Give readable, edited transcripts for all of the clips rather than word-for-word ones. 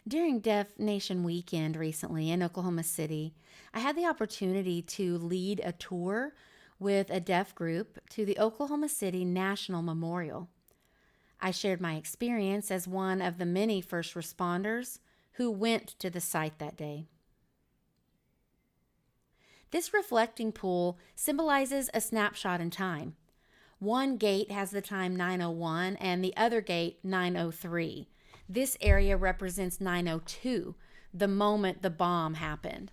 During Deaf Nation Weekend recently in Oklahoma City, I had the opportunity to lead a tour with a deaf group to the Oklahoma City National Memorial. I shared my experience as one of the many first responders who went to the site that day. This reflecting pool symbolizes a snapshot in time. One gate has the time 9:01 and the other gate 9:03. This area represents 9:02, the moment the bomb happened.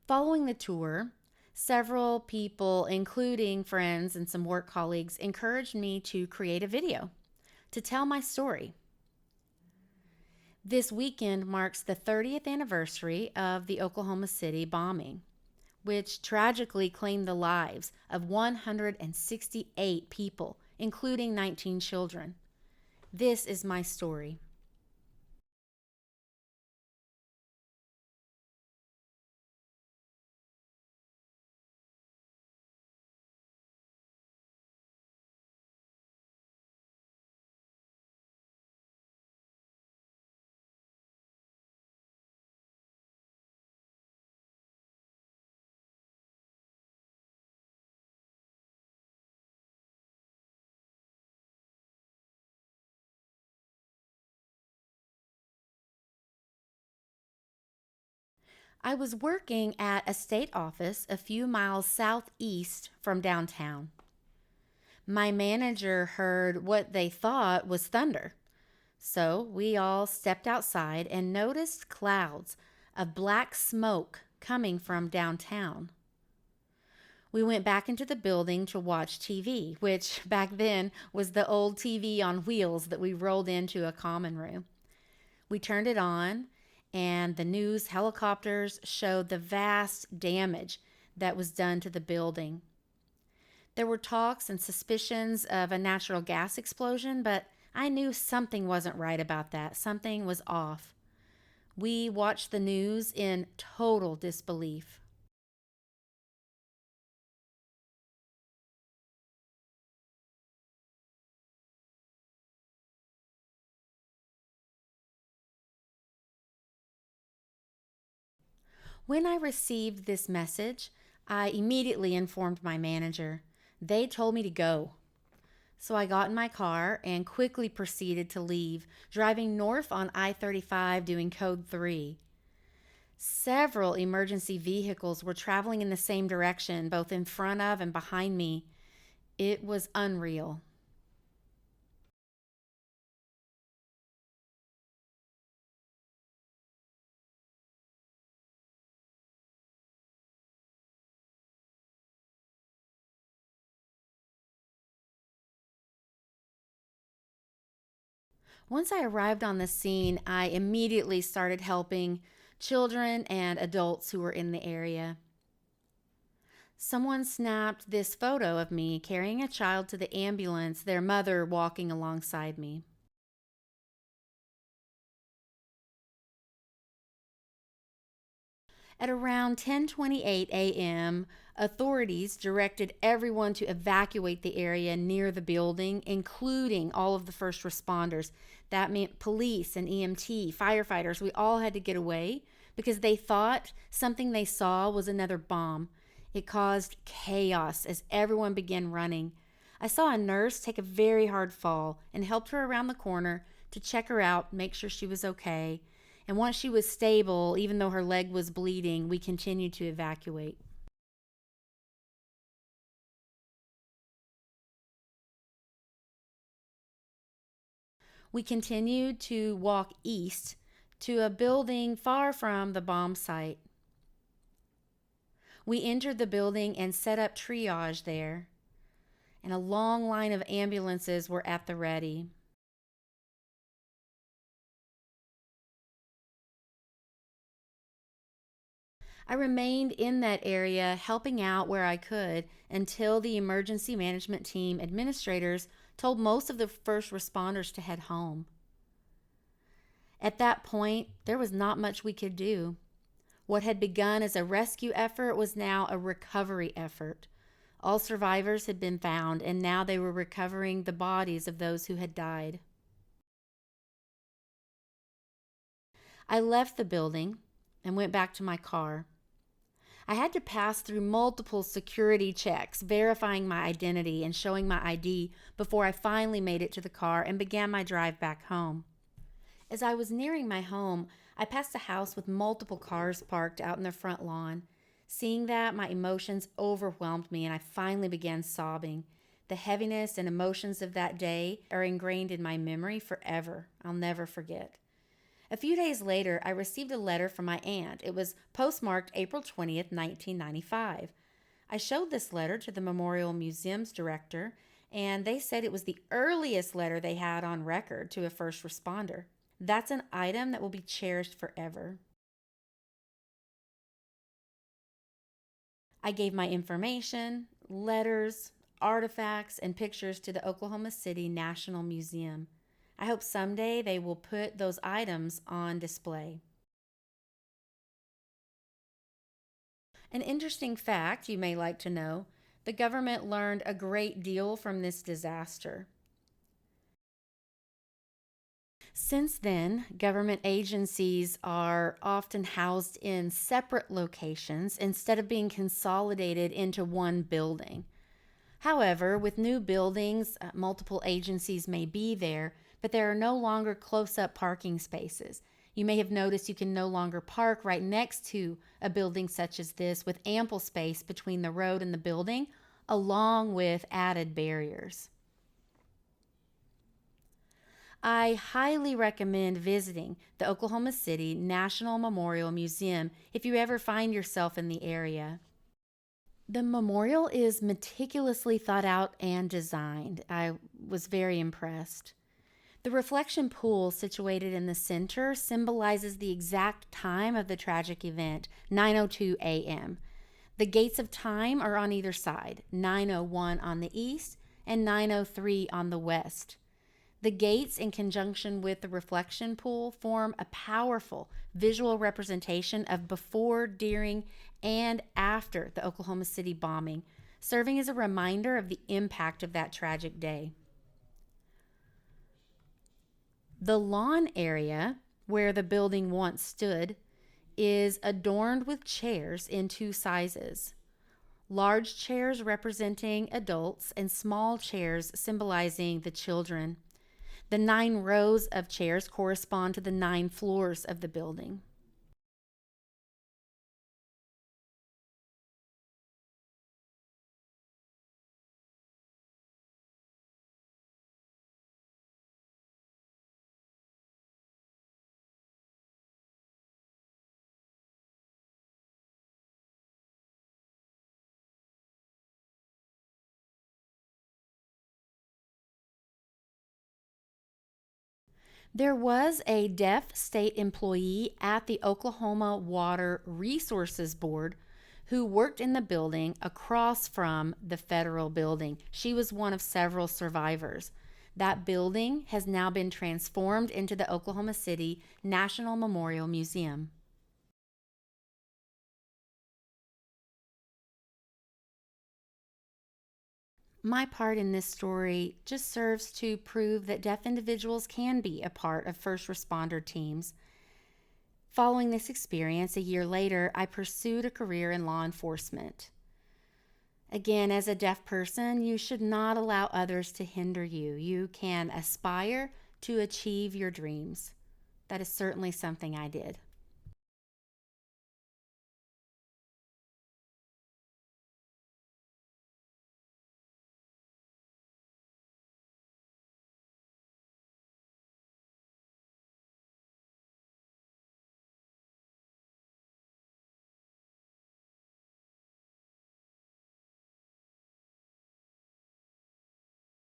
Following the tour, several people, including friends and some work colleagues, encouraged me to create a video to tell my story. This weekend marks the 30th anniversary of the Oklahoma City bombing, which tragically claimed the lives of 168 people, including 19 children. This is my story. I was working at a state office a few miles southeast from downtown. My manager heard what they thought was thunder. So we all stepped outside and noticed clouds of black smoke coming from downtown. We went back into the building to watch TV, which back then was the old TV on wheels that we rolled into a common room. We turned it on, and the news helicopters showed the vast damage that was done to the building. There were talks and suspicions of a natural gas explosion, but I knew something wasn't right about that. Something was off. We watched the news in total disbelief. When I received this message, I immediately informed my manager. They told me to go. So I got in my car and quickly proceeded to leave, driving north on I-35 doing code 3. Several emergency vehicles were traveling in the same direction, both in front of and behind me. It was unreal. Once I arrived on the scene, I immediately started helping children and adults who were in the area. Someone snapped this photo of me carrying a child to the ambulance, their mother walking alongside me. At around 10:28 a.m., authorities directed everyone to evacuate the area near the building, including all of the first responders. That meant police and EMT, firefighters. We all had to get away because they thought something they saw was another bomb. It caused chaos as everyone began running. I saw a nurse take a very hard fall and helped her around the corner to check her out, make sure she was okay. And once she was stable, even though her leg was bleeding, we continued to evacuate. We continued to walk east to a building far from the bomb site. We entered the building and set up triage there, and a long line of ambulances were at the ready. I remained in that area helping out where I could until the emergency management team administrators told most of the first responders to head home. At that point, there was not much we could do. What had begun as a rescue effort was now a recovery effort. All survivors had been found, and now they were recovering the bodies of those who had died. I left the building and went back to my car. I had to pass through multiple security checks, verifying my identity and showing my ID before I finally made it to the car and began my drive back home. As I was nearing my home, I passed a house with multiple cars parked out in the front lawn. Seeing that, my emotions overwhelmed me and I finally began sobbing. The heaviness and emotions of that day are ingrained in my memory forever. I'll never forget. A few days later, I received a letter from my aunt. It was postmarked April 20th, 1995. I showed this letter to the Memorial Museum's director, and they said it was the earliest letter they had on record to a first responder. That's an item that will be cherished forever. I gave my information, letters, artifacts, and pictures to the Oklahoma City National Museum. I hope someday they will put those items on display. An interesting fact you may like to know, the government learned a great deal from this disaster. Since then, government agencies are often housed in separate locations instead of being consolidated into one building. However, with new buildings, multiple agencies may be there, but there are no longer close-up parking spaces. You may have noticed you can no longer park right next to a building such as this with ample space between the road and the building, along with added barriers. I highly recommend visiting the Oklahoma City National Memorial Museum if you ever find yourself in the area. The memorial is meticulously thought out and designed. I was very impressed. The reflection pool situated in the center symbolizes the exact time of the tragic event, 9:02 a.m. The gates of time are on either side, 9:01 on the east and 9:03 on the west. The gates, in conjunction with the reflection pool, form a powerful visual representation of before, during, and after the Oklahoma City bombing, serving as a reminder of the impact of that tragic day. The lawn area, where the building once stood, is adorned with chairs in two sizes. Large chairs representing adults and small chairs symbolizing the children. The 9 rows of chairs correspond to the 9 floors of the building. There was a deaf state employee at the Oklahoma Water Resources Board who worked in the building across from the federal building. She was one of several survivors. That building has now been transformed into the Oklahoma City National Memorial Museum. My part in this story just serves to prove that deaf individuals can be a part of first responder teams. Following this experience, a year later, I pursued a career in law enforcement. Again, as a deaf person, you should not allow others to hinder you. You can aspire to achieve your dreams. That is certainly something I did.